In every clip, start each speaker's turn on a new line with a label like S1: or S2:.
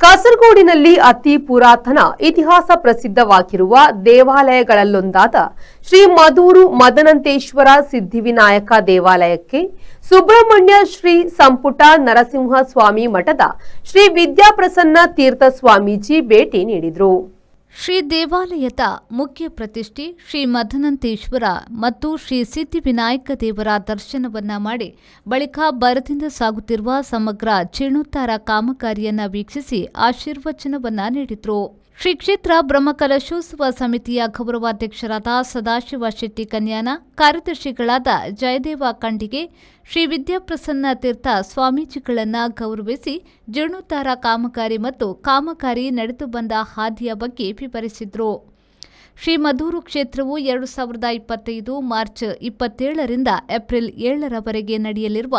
S1: ಕಾಸರಗೋಡಿನಲ್ಲಿ ಅತಿ ಪುರಾತನ ಇತಿಹಾಸ ಪ್ರಸಿದ್ಧವಾಗಿರುವ ದೇವಾಲಯಗಳಲ್ಲೊಂದಾದ ಶ್ರೀ ಮದೂರು ಮದನಂತೇಶ್ವರ ಸಿದ್ಧಿವಿನಾಯಕ ದೇವಾಲಯಕ್ಕೆ ಸುಬ್ರಹ್ಮಣ್ಯ ಶ್ರೀ ಸಂಪುಟ ನರಸಿಂಹ ಸ್ವಾಮಿ ಮಠದ ಶ್ರೀ ವಿದ್ಯಾಪ್ರಸನ್ನ ತೀರ್ಥ ಸ್ವಾಮೀಜಿ ಭೇಟಿ ನೀಡಿದರು.
S2: ಶ್ರೀ ದೇವಾಲಯದ ಮುಖ್ಯ ಪ್ರತಿಷ್ಠೆ ಶ್ರೀ ಮದನಂತೇಶ್ವರ ಮತ್ತು ಶ್ರೀ ಸಿದ್ಧಿವಿನಾಯಕ ದೇವರ ದರ್ಶನವನ್ನ ಮಾಡಿ ಬಳಿಕ ಭರದಿಂದ ಸಾಗುತ್ತಿರುವ ಸಮಗ್ರ ಜೀರ್ಣೋದ್ಧಾರ ಕಾಮಗಾರಿಯನ್ನ ವೀಕ್ಷಿಸಿ ಆಶೀರ್ವಚನವನ್ನ ನೀಡಿದರು. ಶ್ರೀ ಕ್ಷೇತ್ರ ಬ್ರಹ್ಮಕಲಶೋತ್ಸವ ಸಮಿತಿಯ ಗೌರವಾಧ್ಯಕ್ಷರಾದ ಸದಾಶಿವ ಶೆಟ್ಟಿ ಕನ್ಯಾನ, ಕಾರ್ಯದರ್ಶಿಗಳಾದ ಜಯದೇವ ಕಂಡಿಗೆ, ಶ್ರೀ ವಿದ್ಯಾಪ್ರಸನ್ನ ತೀರ್ಥ ಸ್ವಾಮೀಜಿಗಳನ್ನು ಗೌರವಿಸಿ ಜೀರ್ಣೋದ್ಧಾರ ಕಾಮಗಾರಿ ಮತ್ತು ಕಾಮಗಾರಿ ನಡೆದು ಬಂದ ಹಾದಿಯ ಬಗ್ಗೆ ವಿವರಿಸಿದರು. ಶ್ರೀ ಮದೂರು ಕ್ಷೇತ್ರವು 2025 ಮಾರ್ಚ್ 27ರಿಂದ ಏಪ್ರಿಲ್ 7ರವರೆಗೆ ನಡೆಯಲಿರುವ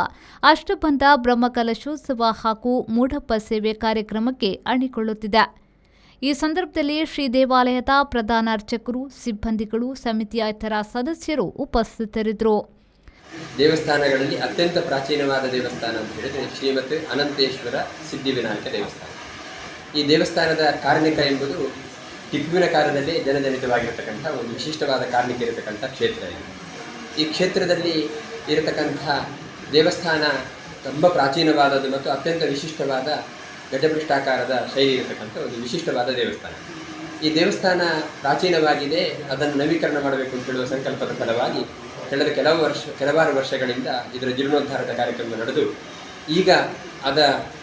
S2: ಅಷ್ಟಬಂಧ ಬ್ರಹ್ಮಕಲಶೋತ್ಸವ ಹಾಗೂ ಮೂಢಪ್ಪ ಸೇವೆ ಕಾರ್ಯಕ್ರಮಕ್ಕೆ ಅಣಿಗೊಳ್ಳುತ್ತಿದೆ. ಈ ಸಂದರ್ಭದಲ್ಲಿ ಶ್ರೀ ದೇವಾಲಯದ ಪ್ರಧಾನ ಅರ್ಚಕರು, ಸಿಬ್ಬಂದಿಗಳು, ಸಮಿತಿಯ ಇತರ ಸದಸ್ಯರು ಉಪಸ್ಥಿತರಿದ್ದರು.
S3: ದೇವಸ್ಥಾನಗಳಲ್ಲಿ ಅತ್ಯಂತ ಪ್ರಾಚೀನವಾದ ದೇವಸ್ಥಾನ ಅಂತ ಹೇಳಿದರೆ ಶ್ರೀಮತ್ ಅನಂತೇಶ್ವರ ಸಿದ್ಧಿವಿನಾಯಕ ದೇವಸ್ಥಾನ. ಈ ದೇವಸ್ಥಾನದ ಕಾರ್ಣಿಕ ಎಂಬುದು ಟಿಪ್ಪುವಿನ ಕಾಲದಲ್ಲೇ ಜನಜನಿತವಾಗಿರತಕ್ಕಂಥ ಒಂದು ವಿಶಿಷ್ಟವಾದ ಕಾರ್ಣಿಕ ಇರತಕ್ಕಂಥ ಕ್ಷೇತ್ರ ಇದು. ಈ ಕ್ಷೇತ್ರದಲ್ಲಿ ಇರತಕ್ಕಂಥ ದೇವಸ್ಥಾನ ತುಂಬ ಪ್ರಾಚೀನವಾದದ್ದು ಮತ್ತು ಅತ್ಯಂತ ವಿಶಿಷ್ಟವಾದ ಗಜಪೃಷ್ಠಾಕಾರದ ಶೈಲಿ ಇರತಕ್ಕಂಥ ಒಂದು ವಿಶಿಷ್ಟವಾದ ದೇವಸ್ಥಾನ. ಈ ದೇವಸ್ಥಾನ ಪ್ರಾಚೀನವಾಗಿದೆ, ಅದನ್ನು ನವೀಕರಣ ಮಾಡಬೇಕು ಅಂತ ಹೇಳುವ ಸಂಕಲ್ಪದ ಫಲವಾಗಿ ಕಳೆದ ಕೆಲವಾರು ವರ್ಷಗಳಿಂದ ಇದರ ಜೀರ್ಣೋದ್ಧಾರದ ಕಾರ್ಯಕ್ರಮ ನಡೆದು ಈಗ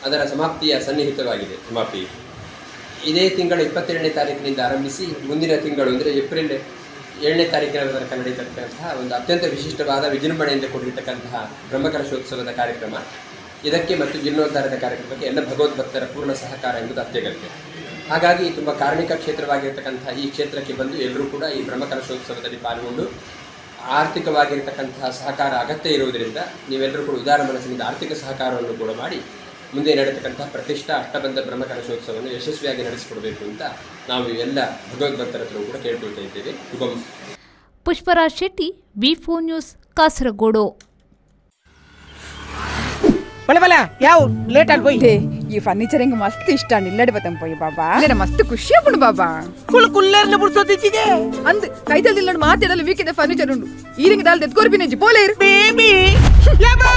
S3: ಅದರ ಸಮಾಪ್ತಿಯ ಸನ್ನಿಹಿತವಾಗಿದೆ. ಸಮಾಪ್ತಿ ಇದೇ ತಿಂಗಳ 27ನೇ ತಾರೀಕಿನಿಂದ ಆರಂಭಿಸಿ ಮುಂದಿನ ತಿಂಗಳು ಅಂದರೆ ಏಪ್ರಿಲ್ 7ನೇ ತಾರೀಕಿನ ತನಕ ನಡೆಯತಕ್ಕಂತಹ ಒಂದು ಅತ್ಯಂತ ವಿಶಿಷ್ಟವಾದ ವಿಜೃಂಭಣೆಯಿಂದ ಕೂಡಿರತಕ್ಕಂತಹ ಬ್ರಹ್ಮಕಲಶೋತ್ಸವದ ಕಾರ್ಯಕ್ರಮ. ಇದಕ್ಕೆ ಮತ್ತು ಜೀರ್ಣೋದ್ಧಾರದ ಕಾರ್ಯಕ್ರಮಕ್ಕೆ ಎಲ್ಲ ಭಗವದ್ಭಕ್ತರ ಪೂರ್ಣ ಸಹಕಾರ ಎಂಬುದು ಅತ್ಯಗತ್ಯ. ಹಾಗಾಗಿ ತುಂಬ ಕಾರ್ಮಿಕ ಕ್ಷೇತ್ರವಾಗಿರ್ತಕ್ಕಂಥ ಈ ಕ್ಷೇತ್ರಕ್ಕೆ ಬಂದು ಎಲ್ಲರೂ ಕೂಡ ಈ ಬ್ರಹ್ಮಕಲಶೋತ್ಸವದಲ್ಲಿ ಪಾಲ್ಗೊಂಡು ಆರ್ಥಿಕವಾಗಿರ್ತಕ್ಕಂತಹ ಸಹಕಾರ ಅಗತ್ಯ ಇರುವುದರಿಂದ ನೀವೆಲ್ಲರೂ ಕೂಡ ಉದಾರ ಮನಸ್ಸಿನಿಂದ ಆರ್ಥಿಕ ಸಹಕಾರವನ್ನು ಕೂಡ ಮಾಡಿ ಮುಂದೆ ನಡೆಯತಕ್ಕಂತಹ ಪ್ರತಿಷ್ಠಾ ಅಷ್ಟಬಂಧ ಬ್ರಹ್ಮಕಲಶೋತ್ಸವವನ್ನು ಯಶಸ್ವಿಯಾಗಿ ನಡೆಸಿಕೊಡಬೇಕು ಅಂತ ನಾವು ಎಲ್ಲ ಭಗವದ್ಭಕ್ತರ ಹತ್ರ ಕೂಡ ಕೇಳ್ಕೊಳ್ತಾ ಇದ್ದೇವೆ.
S2: ಪುಷ್ಪರಾಜ್ ಶೆಟ್ಟಿ, ವಿ4 ನ್ಯೂಸ್, ಕಾಸರಗೋಡು.
S4: ಬಲ ಯಾವ ಲೇಟ್ ಆಗಿ ಈ ಫರ್ನಿಚರ್ ಹೆಂಗ್ ಮಸ್ತ್ ಇಷ್ಟ ನಿಲ್ಲಡಿ ಬತ್ತಂ ಪೋಯಿ ಬಾಬಾ ಲೇನ ಮಸ್ತ್ ಖುಷಿ ಆಪುಂಡು ಬಾಬಾ ಕುಲ್ಲರ್ನ ಬುಡ್ಸೋದಿಚ್ಚಿಗೆ ಅಂದ್ ಕೈತಲ್ ನಿಲ್ಲಡ್ ಮಾತಾಡಲು ವೀಕಿದ ಫರ್ನಿಚರ್ ಉಂಡು ಈರಿಂಗ್ ದಾಲ್ ದೆತ್ಕೋರ್ಪಿನೆಜಿ ಪೋಲೇರ್ ಬೇಬಿ ಯಬಾ